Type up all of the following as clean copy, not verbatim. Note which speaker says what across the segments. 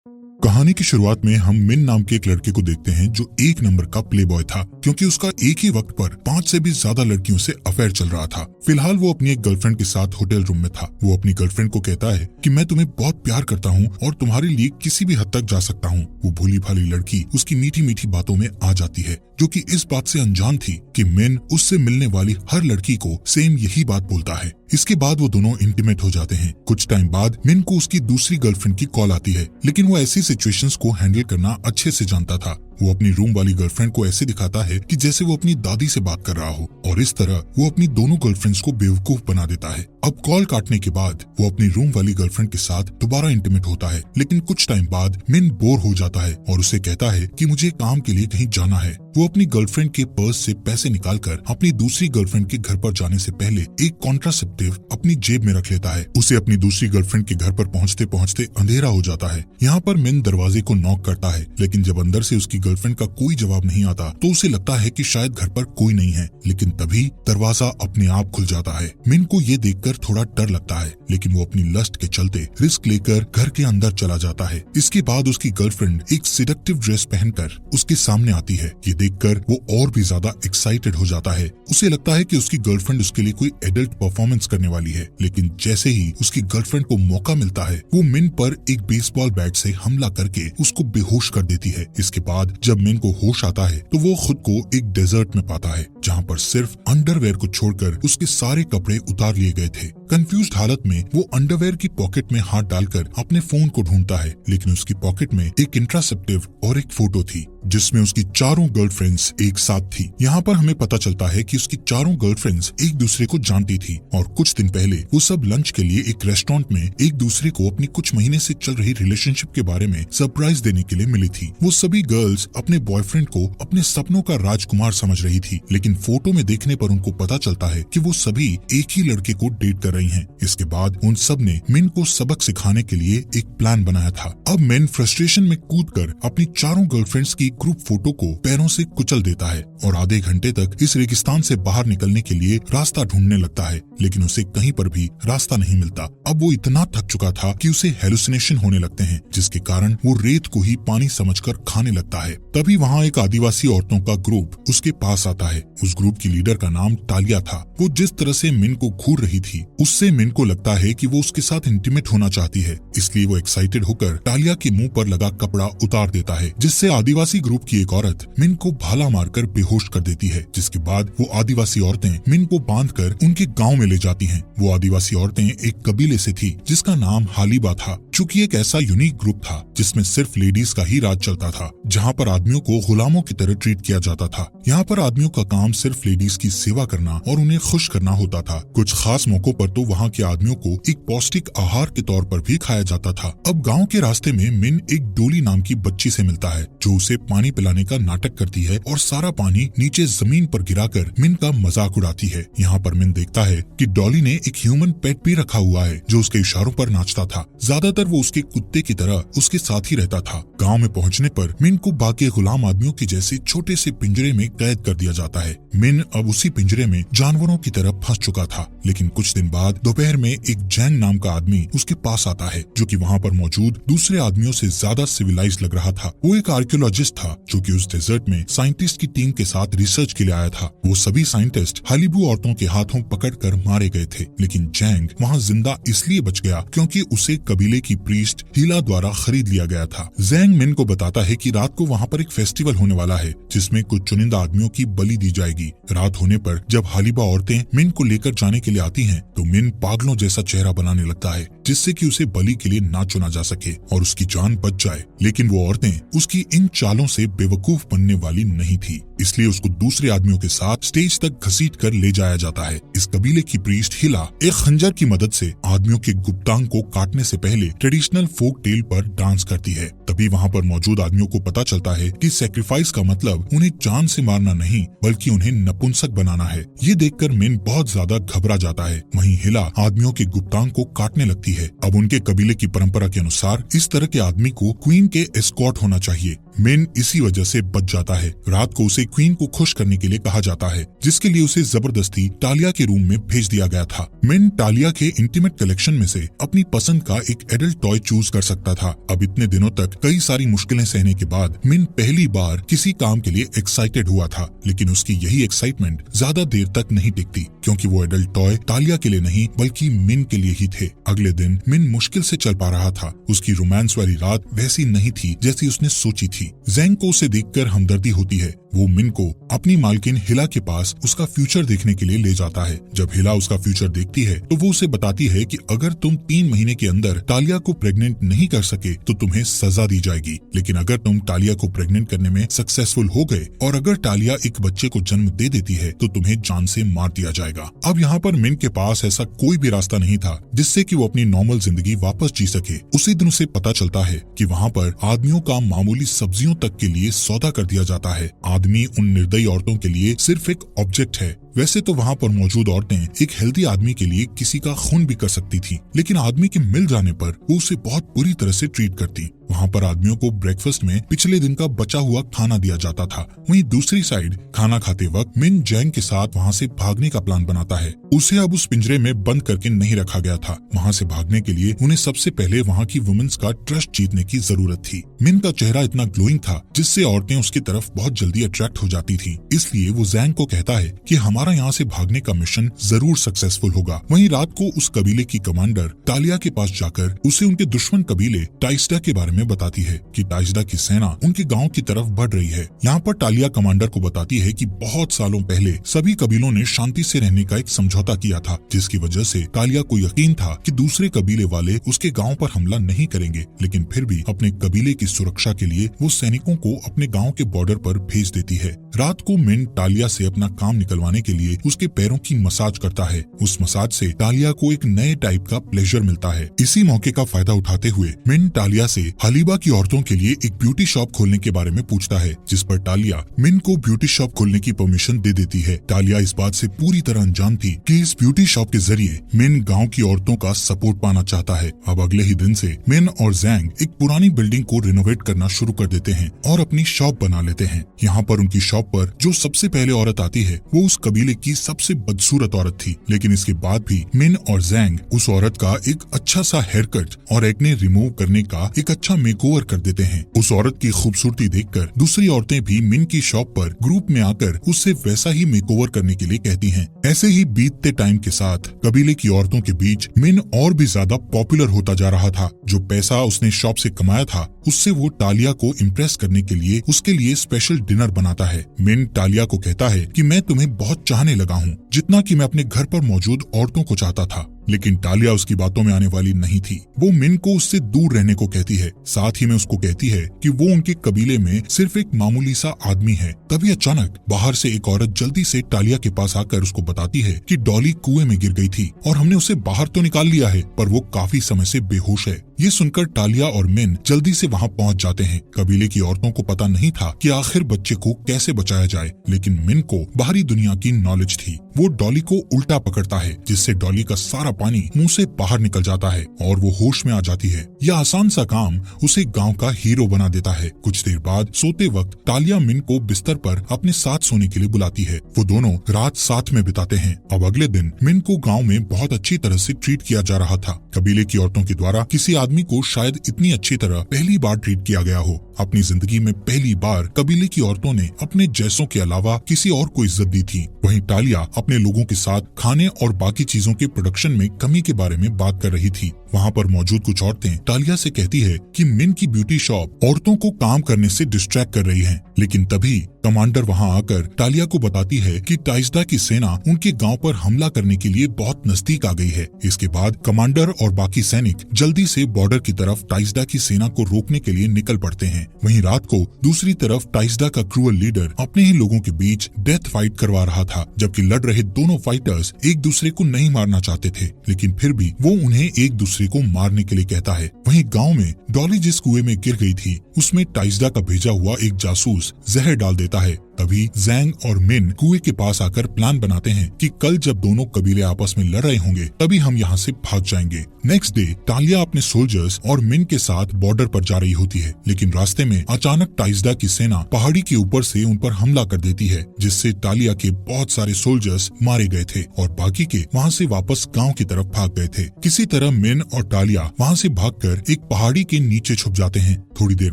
Speaker 1: कहानी की शुरुआत में हम मिन नाम के एक लड़के को देखते हैं जो एक नंबर का प्ले बॉय था, क्योंकि उसका एक ही वक्त पर 5 से भी ज्यादा लड़कियों से अफेयर चल रहा था। फिलहाल वो अपनी एक गर्लफ्रेंड के साथ होटल रूम में था। वो अपनी गर्लफ्रेंड को कहता है कि मैं तुम्हें बहुत प्यार करता हूँ और तुम्हारे लिए किसी भी हद तक जा सकता हूँ। वो भोली भाली लड़की उसकी मीठी मीठी बातों में आ जाती है, जो कि इस बात से अनजान थी कि मिन उससे मिलने वाली हर लड़की को सेम यही बात बोलता है। इसके बाद वो दोनों इंटीमेट हो जाते हैं। कुछ टाइम बाद मिन को उसकी दूसरी गर्लफ्रेंड की कॉल आती है, लेकिन वो ऐसी सिचुएशंस को हैंडल करना अच्छे से जानता था। वो अपनी रूम वाली गर्लफ्रेंड को ऐसे दिखाता है कि जैसे वो अपनी दादी से बात कर रहा हो, और इस तरह वो अपनी दोनों गर्लफ्रेंड्स को बेवकूफ बना देता है। अब कॉल काटने के बाद वो अपनी रूम वाली गर्लफ्रेंड के साथ दोबारा इंटीमेट होता है, लेकिन कुछ टाइम बाद मिन बोर हो जाता है और उसे कहता है कि मुझे काम के लिए कहीं जाना है। वो अपनी गर्लफ्रेंड के पर्स से पैसे निकालकर अपनी दूसरी गर्लफ्रेंड के घर पर जाने से पहले एक कॉन्ट्रासेप्टिव अपनी जेब में रख लेता है। उसे अपनी दूसरी गर्लफ्रेंड के घर पर पहुंचते पहुंचते अंधेरा हो जाता है। यहाँ पर मिन दरवाजे को नॉक करता है, लेकिन जब अंदर से उसकी गर्लफ्रेंड का कोई जवाब नहीं आता तो उसे लगता है कि शायद घर पर कोई नहीं है, लेकिन तभी दरवाजा अपने आप खुल जाता है। मिन को ये देखकर थोड़ा डर लगता है, लेकिन वो अपनी लस्ट के चलते रिस्क लेकर घर के अंदर चला जाता है। इसके बाद उसकी गर्लफ्रेंड एक सिडक्टिव ड्रेस पहनकर उसके सामने आती है। ये देखकर वो और भी ज्यादा एक्साइटेड हो जाता है। उसे लगता है कि उसकी गर्लफ्रेंड उसके लिए कोई एडल्ट परफॉर्मेंस करने वाली है, लेकिन जैसे ही उसकी गर्लफ्रेंड को मौका मिलता है वो मिन पर एक बेसबॉल बैट से हमला करके उसको बेहोश कर देती है। इसके बाद जब मिन को होश आता है तो वो खुद को एक डेजर्ट में पाता है, जहाँ पर सिर्फ अंडरवेयर को छोड़कर उसके सारे कपड़े उतार लिए गए थे। कंफ्यूज्ड हालत में वो अंडरवेयर की पॉकेट में हाथ डालकर अपने फोन को ढूंढता है, लेकिन उसकी पॉकेट में एक इंट्रासेप्टिव और एक फोटो थी जिसमें उसकी चारों गर्लफ्रेंड्स एक साथ थी। यहाँ पर हमें पता चलता है कि उसकी चारों गर्लफ्रेंड्स एक दूसरे को जानती थी और कुछ दिन पहले वो सब लंच के लिए एक रेस्टोरेंट में एक दूसरे को अपनी कुछ महीने से चल रही रिलेशनशिप के बारे में सरप्राइज देने के लिए मिली थी। वो सभी गर्ल्स अपने बॉयफ्रेंड को अपने सपनों का राजकुमार समझ रही थी, लेकिन फोटो में देखने पर उनको पता चलता है कि वो सभी एक ही लड़के को डेट कर रही हैं। इसके बाद उन सब ने मिन को सबक सिखाने के लिए एक प्लान बनाया था। अब मिन फ्रस्ट्रेशन में कूदकर अपनी चारों गर्लफ्रेंड्स की ग्रुप फोटो को पैरों से कुचल देता है और आधे घंटे तक इस रेगिस्तान से बाहर निकलने के लिए रास्ता ढूंढने लगता है, लेकिन उसे कहीं पर भी रास्ता नहीं मिलता। अब वो इतना थक चुका था कि उसे हेलुसिनेशन होने लगते हैं, जिसके कारण वो रेत को ही पानी समझकर खाने लगता है। तभी वहाँ एक आदिवासी औरतों का ग्रुप उसके पास आता है। उस ग्रुप की लीडर का नाम टालिया था। वो जिस तरह से मिन को घूर रही थी उससे मिन को लगता है कि वो उसके साथ इंटीमेट होना चाहती है, इसलिए वो एक्साइटेड होकर टालिया के मुंह पर लगा कपड़ा उतार देता है, जिससे आदिवासी ग्रुप की एक औरत मिन को भाला मारकर बेहोश कर देती है। जिसके बाद वो आदिवासी औरतें मिन को बांधकर उनके गांव में ले जाती हैं। वो आदिवासी औरतें एक कबीले से थी जिसका नाम हालीबा था। चूंकि एक ऐसा यूनिक ग्रुप था जिसमें सिर्फ लेडीज का ही राज चलता था, जहाँ पर आदमियों को गुलामों की तरह ट्रीट किया जाता था। यहाँ पर आदमियों का काम सिर्फ लेडीज की सेवा करना और उन्हें खुश करना होता था। कुछ खास मौकों पर तो वहाँ के आदमियों को एक पौष्टिक आहार के तौर पर भी खाया जाता था। अब गाँव के रास्ते में मिन एक डोली नाम की बच्ची से मिलता है, जो उसे पानी पिलाने का नाटक करती है और सारा पानी नीचे जमीन पर गिराकर मिन का मजाक उड़ाती है। यहाँ पर मिन देखता है कि डॉली ने एक ह्यूमन पेट भी रखा हुआ है जो उसके इशारों पर नाचता था। ज्यादातर वो उसके कुत्ते की तरह उसके साथ ही रहता था। गांव में पहुंचने पर मिन को बाकी गुलाम आदमियों के जैसे छोटे से पिंजरे में कैद कर दिया जाता है। मिन अब उसी पिंजरे में जानवरों की तरह फंस चुका था, लेकिन कुछ दिन बाद दोपहर में एक जैंग नाम का आदमी उसके पास आता है, जो कि वहाँ पर मौजूद दूसरे आदमियों से ज्यादा सिविलाइज लग रहा था। वो एक आर्कियोलॉजिस्ट था जो कि उस डेजर्ट में साइंटिस्ट की टीम के साथ रिसर्च के लिए आया था। वो सभी साइंटिस्ट हालीबू औरतों के हाथों पकड़कर मारे गए थे, लेकिन जैंग वहाँ जिंदा इसलिए बच गया क्योंकि उसे कबीले की प्रीस्ट हीला द्वारा खरीद लिया गया था। जैंग मिन को बताता है कि रात को वहाँ पर एक फेस्टिवल होने वाला है जिसमें कुछ चुनिंदा आदमियों की बलि दी जाएगी। रात होने पर जब हालीबा औरतें मिन को लेकर जाने के लिए आती हैं, तो मिन पागलों जैसा चेहरा बनाने लगता है जिससे कि उसे बलि के लिए ना चुना जा सके और उसकी जान बच जाए। लेकिन वो औरतें उसकी इन चालों से बेवकूफ बनने वाली नहीं थी, इसलिए उसको दूसरे आदमियों के साथ स्टेज तक घसीट कर ले जाया जाता है। इस कबीले की प्रीस्ट हिला एक खंजर की मदद से आदमियों के गुप्तांग को काटने से पहले ट्रेडिशनल फोक टेल पर डांस करती है। तभी वहाँ पर मौजूद आदमियों को पता चलता है कि सैक्रिफाइस का मतलब उन्हें जान से मारना नहीं बल्कि उन्हें नपुंसक बनाना है। ये देखकर मिन बहुत ज्यादा घबरा जाता है। वहीं हिला आदमियों के गुप्तांग को काटने लगती है। अब उनके कबीले की परंपरा के अनुसार इस तरह के आदमी को क्वीन के एस्कॉर्ट होना चाहिए, मिन इसी वजह से बच जाता है। रात को उसे क्वीन को खुश करने के लिए कहा जाता है, जिसके लिए उसे जबरदस्ती टालिया के रूम में भेज दिया गया था। मिन टालिया के इंटीमेट कलेक्शन में से अपनी पसंद का एक एडल्ट टॉय चूज कर सकता था। अब इतने दिनों तक कई सारी मुश्किलें सहने के बाद मिन पहली बार किसी काम के लिए एक्साइटेड हुआ था, लेकिन उसकी यही एक्साइटमेंट ज्यादा देर तक नहीं टिकती, क्योंकि वो एडल्ट टॉय टालिया के लिए नहीं बल्कि मिन के लिए ही थे। अगले दिन मिन मुश्किल से चल पा रहा था। उसकी रोमांस वाली रात वैसी नहीं थी जैसी उसने सोची थी। जैंग को उसे देखकर हमदर्दी होती है। वो मिन को अपनी मालकिन हिला के पास उसका फ्यूचर देखने के लिए ले जाता है। जब हिला उसका फ्यूचर देखती है तो वो उसे बताती है कि अगर तुम 3 महीने के अंदर टालिया को प्रेग्नेंट नहीं कर सके तो तुम्हें सजा दी जाएगी, लेकिन अगर तुम टालिया को प्रेग्नेंट करने में सक्सेसफुल हो गए और अगर टालिया एक बच्चे को जन्म दे देती है तो तुम्हें जान से मार दिया जाएगा। अब यहाँ पर मिन के पास ऐसा कोई भी रास्ता नहीं था जिससे कि वो अपनी नॉर्मल जिंदगी वापस जी सके। उसी दिन उसे पता चलता है कि वहाँ पर आदमियों का मामूली सब्जियों तक के लिए सौदा कर दिया जाता है। आदमी उन निर्दयी औरतों के लिए सिर्फ एक ऑब्जेक्ट है। वैसे तो वहाँ पर मौजूद औरतें एक हेल्दी आदमी के लिए किसी का खून भी कर सकती थी, लेकिन आदमी के मिल जाने पर वो उसे बहुत बुरी तरह से ट्रीट करती। वहाँ पर आदमियों को ब्रेकफास्ट में पिछले दिन का बचा हुआ खाना दिया जाता था। वहीं दूसरी साइड खाना खाते वक्त मिन जैंग के साथ वहाँ से भागने का प्लान बनाता है। उसे अब उस पिंजरे में बंद करके नहीं रखा गया था। वहाँ से भागने के लिए उन्हें सबसे पहले वहाँ की वुमेन्स का ट्रस्ट जीतने की जरूरत थी। मिन का चेहरा इतना ग्लोइंग था जिससे औरतें उसकी तरफ बहुत जल्दी अट्रैक्ट हो जाती थी। इसलिए वो जैंग को कहता है कि हमारा यहाँ से भागने का मिशन जरूर सक्सेसफुल होगा। वहीं रात को उस कबीले की कमांडर टालिया के पास जाकर उसे उनके दुश्मन कबीले टाइस्डा के बारे में बताती है कि टाइस्डा की सेना उनके गांव की तरफ बढ़ रही है। यहाँ पर टालिया कमांडर को बताती है कि बहुत सालों पहले सभी कबीलों ने शांति से रहने का एक समझौता किया था, जिसकी वजह से टालिया को यकीन था कि दूसरे कबीले वाले उसके गांव पर हमला नहीं करेंगे, लेकिन फिर भी अपने कबीले की सुरक्षा के लिए वो सैनिकों को अपने गांव के बॉर्डर पर भेज देती है। रात को मिन टालिया से अपना काम निकलवाने के लिए उसके पैरों की मसाज करता है। उस मसाज से टालिया को एक नए टाइप का प्लेजर मिलता है। इसी मौके का फायदा उठाते हुए मिन टालिया से हलीबा की औरतों के लिए एक ब्यूटी शॉप खोलने के बारे में पूछता है, जिस पर टालिया मिन को ब्यूटी शॉप खोलने की परमिशन दे देती है। टालिया इस बात से पूरी तरह अनजान थी कि इस ब्यूटी शॉप के जरिए मिन गांव की औरतों का सपोर्ट पाना चाहता है। अब अगले ही दिन से मिन और जैंग एक पुरानी बिल्डिंग को रिनोवेट करना शुरू कर देते हैं और अपनी शॉप बना लेते हैं। यहाँ पर उनकी शॉप पर जो सबसे पहले औरत आती है वो उस कबीले की सबसे बदसूरत औरत थी, लेकिन इसके बाद भी मिन और जैंग उस औरत का एक अच्छा सा हेयर कट और एक्ने रिमूव करने का एक अच्छा मेकओवर कर देते हैं। उस औरत की खूबसूरती देखकर दूसरी औरतें भी मिन की शॉप पर ग्रुप में आकर उससे वैसा ही मेकओवर करने के लिए कहती हैं। ऐसे ही बीतते टाइम के साथ कबीले की औरतों के बीच मिन और भी ज्यादा पॉपुलर होता जा रहा था। जो पैसा उसने शॉप से कमाया था उससे वो टालिया को इम्प्रेस करने के लिए उसके लिए स्पेशल डिनर बनाता है। मिन टालिया को कहता है कि मैं तुम्हें बहुत चाहने लगा हूँ, जितना कि मैं अपने घर पर मौजूद औरतों को चाहता था। लेकिन टालिया उसकी बातों में आने वाली नहीं थी। वो मिन को उससे दूर रहने को कहती है। साथ ही में उसको कहती है कि वो उनके कबीले में सिर्फ एक मामूली सा आदमी है। तभी अचानक बाहर से एक औरत जल्दी से टालिया के पास आकर उसको बताती है कि डॉली कुएं में गिर गई थी और हमने उसे बाहर तो निकाल लिया है, पर वो काफी समय से बेहोश है। ये सुनकर टालिया और मिन जल्दी से वहाँ पहुँच जाते हैं। कबीले की औरतों को पता नहीं था कि आखिर बच्चे को कैसे बचाया जाए, लेकिन मिन को बाहरी दुनिया की नॉलेज थी। वो डॉली को उल्टा पकड़ता है, जिससे डॉली का सारा पानी मुंह से बाहर निकल जाता है और वो होश में आ जाती है। यह आसान सा काम उसे गांव का हीरो बना देता है। कुछ देर बाद सोते वक्त टालिया मिन को बिस्तर पर अपने साथ सोने के लिए बुलाती है। वो दोनों रात साथ में बिताते हैं। अब अगले दिन मिन को गांव में बहुत अच्छी तरह से ट्रीट किया जा रहा था। कबीले की औरतों के द्वारा किसी आदमी को शायद इतनी अच्छी तरह पहली बार ट्रीट किया गया हो। अपनी जिंदगी में पहली बार कबीले की औरतों ने अपने जैसों के अलावा किसी और को इज्जत दी थी। वहीं टालिया अपने लोगों के साथ खाने और बाकी चीजों के प्रोडक्शन में कमी के बारे में बात कर रही थी। वहाँ पर मौजूद कुछ औरतें टालिया से कहती है कि मिन की ब्यूटी शॉप औरतों को काम करने से डिस्ट्रैक्ट कर रही है, लेकिन तभी कमांडर वहाँ आकर टालिया को बताती है कि टाइस्डा की सेना उनके गांव पर हमला करने के लिए बहुत नजदीक आ गई है। इसके बाद कमांडर और बाकी सैनिक जल्दी से बॉर्डर की तरफ टाइस्डा की सेना को रोकने के लिए निकल पड़ते हैं। वहीं रात को दूसरी तरफ टाइस्डा का क्रूअल लीडर अपने ही लोगों के बीच डेथ फाइट करवा रहा था, जबकि लड़ रहे दोनों फाइटर्स एक दूसरे को नहीं मारना चाहते थे, लेकिन फिर भी वो उन्हें एक दूसरे को मारने के लिए कहता है। वहीं गाँव में डॉली जिस कुएं में गिर गई थी उसमें टाइस्डा का भेजा हुआ एक जासूस जहर डाल देता है। तभी जैंग और मिन कुएं के पास आकर प्लान बनाते हैं कि कल जब दोनों कबीले आपस में लड़ रहे होंगे तभी हम यहाँ से भाग जाएंगे। नेक्स्ट डे टालिया अपने सोल्जर्स और मिन के साथ बॉर्डर पर जा रही होती है, लेकिन रास्ते में अचानक टाइजदा की सेना पहाड़ी के ऊपर से उन पर हमला कर देती है, जिससे टालिया के बहुत सारे सोल्जर्स मारे गए थे और बाकी के वहाँ से वापस गांव की तरफ भाग गए थे। किसी तरह मिन और टालिया वहाँ से भागकर एक पहाड़ी के नीचे छुप जाते हैं। थोड़ी देर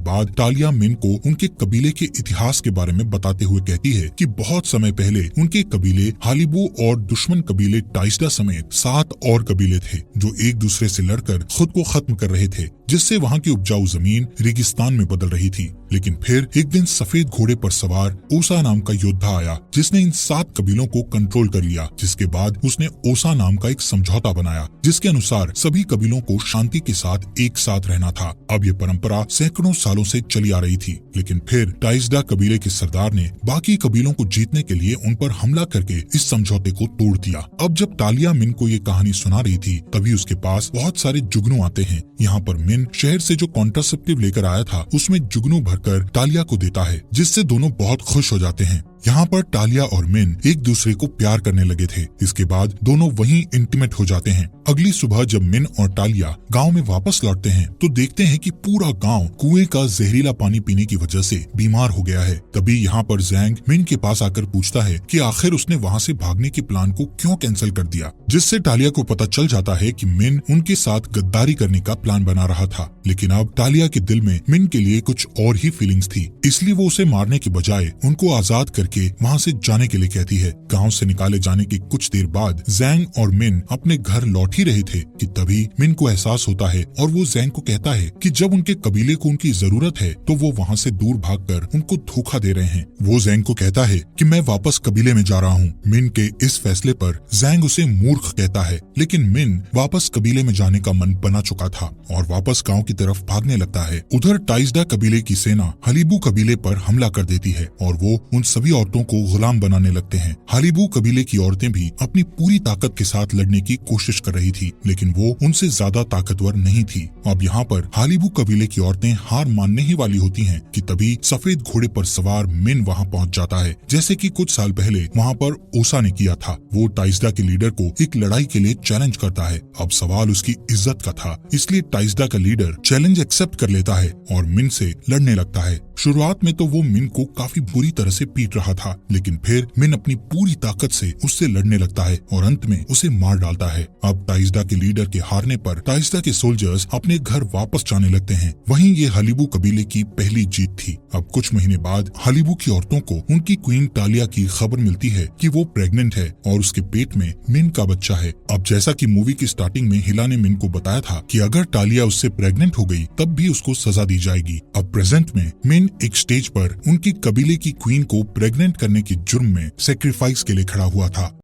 Speaker 1: बाद टालिया मिन को उनके कबीले के इतिहास के बारे में बताते हुए कहती है कि बहुत समय पहले उनके कबीले हालिबू और दुश्मन कबीले टाइजदा समेत 7 और कबीले थे जो एक दूसरे से लड़कर खुद को खत्म कर रहे थे, जिससे वहाँ की उपजाऊ जमीन रेगिस्तान में बदल रही थी। लेकिन फिर एक दिन सफेद घोड़े पर सवार ओसा नाम का योद्धा आया जिसने इन 7 कबीलों को कंट्रोल कर लिया, जिसके बाद उसने ओसा नाम का एक समझौता बनाया जिसके अनुसार सभी कबीलों को शांति के साथ एक साथ रहना था। अब ये परंपरा सैकड़ों सालों से चली आ रही थी, लेकिन फिर टाइजदा कबीले के सरदार ने बाकी कबीलों को जीतने के लिए उन पर हमला करके इस समझौते को तोड़ दिया। अब जब टालिया मिन को ये कहानी सुना रही थी तभी उसके पास बहुत सारे जुगनू आते हैं। यहाँ पर मिन शहर से जो कॉन्ट्रासेप्टिव लेकर आया था उसमें जुगनू भरकर टालिया को देता है, जिससे दोनों बहुत खुश हो जाते हैं। यहाँ पर टालिया और मिन एक दूसरे को प्यार करने लगे थे। इसके बाद दोनों वहीं इंटीमेट हो जाते हैं। अगली सुबह जब मिन और टालिया गांव में वापस लौटते हैं तो देखते हैं कि पूरा गांव कुएं का जहरीला पानी पीने की वजह से बीमार हो गया है। तभी यहाँ पर जैंग मिन के पास आकर पूछता है कि आखिर उसने वहाँ से भागने के प्लान को क्यों कैंसिल कर दिया, जिससे टालिया को पता चल जाता है कि मिन उनके साथ गद्दारी करने का प्लान बना रहा था। लेकिन अब टालिया के दिल में मिन के लिए कुछ और ही फीलिंग्स थी, इसलिए वो उसे मारने के बजाय उनको आजाद करके वहाँ से जाने के लिए कहती है। गांव से निकाले जाने के कुछ देर बाद जैंग और मिन अपने घर लौट ही रहे थे कि तभी मिन को एहसास होता है और वो जैंग को कहता है कि जब उनके कबीले को उनकी जरूरत है तो वो वहाँ से दूर भागकर उनको धोखा दे रहे हैं। वो जैंग को कहता है कि मैं वापस कबीले में जा रहा हूँ। मिन के इस फैसले पर जैंग उसे मूर्ख कहता है, लेकिन मिन वापस कबीले में जाने का मन बना चुका था और वापस गाँव की तरफ भागने लगता है। उधर टाइजदा कबीले की सेना हालिबू कबीले पर हमला कर देती है और वो उन सभी औरतों को गुलाम बनाने लगते हैं। हालिबू कबीले की औरतें भी अपनी पूरी ताकत के साथ लड़ने की कोशिश कर रही थी, लेकिन वो उनसे ज्यादा ताकतवर नहीं थी। अब यहाँ पर हालिबू कबीले की औरतें हार मानने ही वाली होती हैं कि तभी सफेद घोड़े पर सवार मिन वहाँ पहुँच जाता है, जैसे कि कुछ साल पहले वहाँ पर ओसा ने किया था। वो टाइजदा के लीडर को एक लड़ाई के लिए चैलेंज करता है। अब सवाल उसकी इज्जत का था, इसलिए टाइजदा का लीडर चैलेंज एक्सेप्ट कर लेता है और मिन से लड़ने लगता है। शुरुआत में तो वो मिन को काफी बुरी तरह से पीट रहा था, लेकिन फिर मिन अपनी पूरी ताकत से उससे लड़ने लगता है और अंत में उसे मार डालता है। अब टाइजदा के लीडर के हारने पर टाइजदा के सोल्जर्स अपने घर वापस जाने लगते हैं। वहीं ये हालिबू कबीले की पहली जीत थी। अब कुछ महीने बाद हालिबू की औरतों को उनकी क्वीन टालिया की खबर मिलती है कि वो प्रेग्नेंट है और उसके पेट में मिन का बच्चा है। अब जैसा कि मूवी की स्टार्टिंग में हिला ने मिन को बताया था कि अगर टालिया उससे प्रेग्नेंट हो गई तब भी उसको सजा दी जाएगी। अब प्रेजेंट में मिन एक स्टेज पर उनकी कबीले की क्वीन को प्रेग्नेंट करने के जुर्म में सेक्रीफाइस के लिए खड़ा हुआ था।